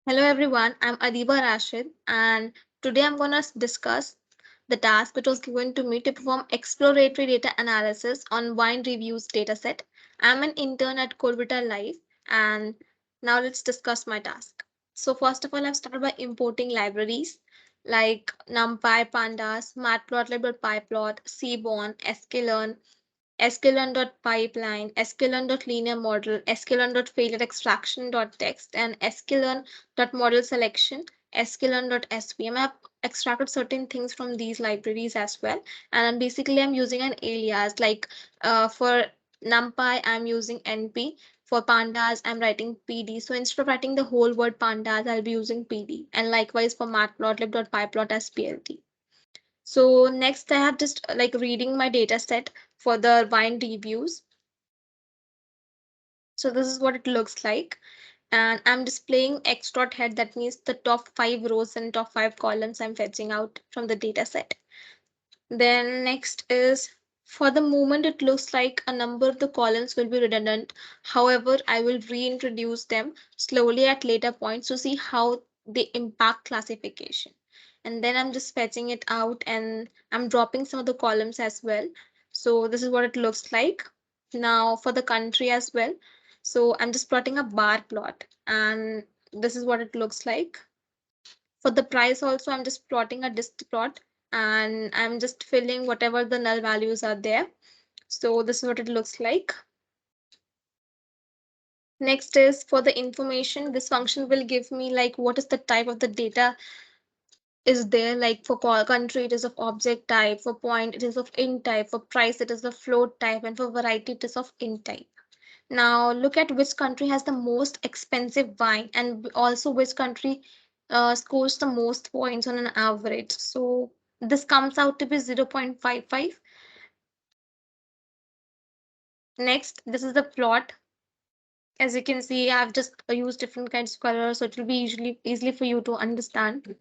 Hello everyone, I'm Adeeba Rashid and today I'm going to discuss the task which was given to me to perform exploratory data analysis on wine reviews dataset. I'm an intern at Corvita Live and now let's discuss my task. So first of all, I've started by importing libraries like NumPy, Pandas, Matplotlib.pyplot, Seaborn, sklearn, sklearn.pipeline, sklearn.linear model, sklearn.failure extraction.txt, and sklearn.model selection, sklearn.svm. I've extracted certain things from these libraries as well. And basically, I'm using an alias like for NumPy, I'm using NP. For pandas, I'm writing PD. So instead of writing the whole word pandas, I'll be using PD. And likewise for matplotlib.pyplot as PLT. So next I have just like reading my data set for the wine reviews. So this is what it looks like. And I'm displaying X dot head. That means the top 5 rows and top 5 columns I'm fetching out from the data set. Then next is for the moment, it looks like a number of the columns will be redundant. However, I will reintroduce them slowly at later points to see how they impact classification. And then I'm just fetching it out and I'm dropping some of the columns as well. So this is what it looks like. Now for the country as well. So I'm just plotting a bar plot and this is what it looks like. For the price also, I'm just plotting a dist plot and I'm just filling whatever the null values are there. So this is what it looks like. Next is for the information. This function will give me like what is the type of the data is there, like for country it is of object type, for point it is of int type, for price it is of float type, and for variety it is of int type. Now look at which country has the most expensive wine and also which country scores the most points on an average. So this comes out to be 0.55. Next, this is the plot. As you can see, I've just used different kinds of colors, so it will be easily for you to understand.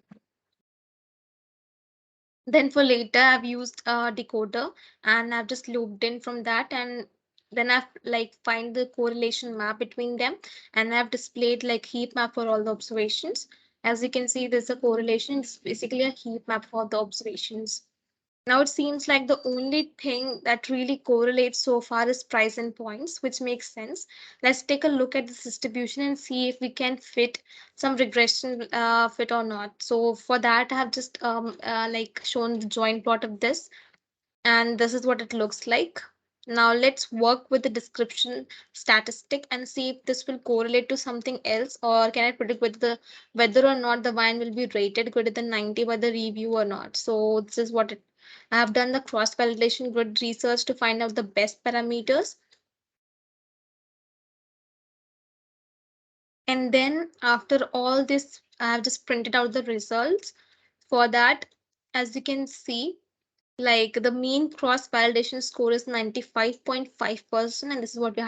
Then for later, I've used a decoder and I've just looped in from that, and then I've like find the correlation map between them, and I've displayed like heap map for all the observations. As you can see, there's a correlation. It's basically a heap map for the observations. Now it seems like the only thing that really correlates so far is price and points, which makes sense. Let's take a look at this distribution and see if we can fit some regression fit or not. So for that, I have just like shown the joint plot of this, and this is what it looks like. Now let's work with the description statistic and see if this will correlate to something else, or can I predict whether or not the wine will be rated greater than 90 by the review or not. So this is what it I have done the cross validation grid research to find out the best parameters. And then after all this, I have just printed out the results. For that, as you can see, like the mean cross validation score is 95.5%, and this is what we had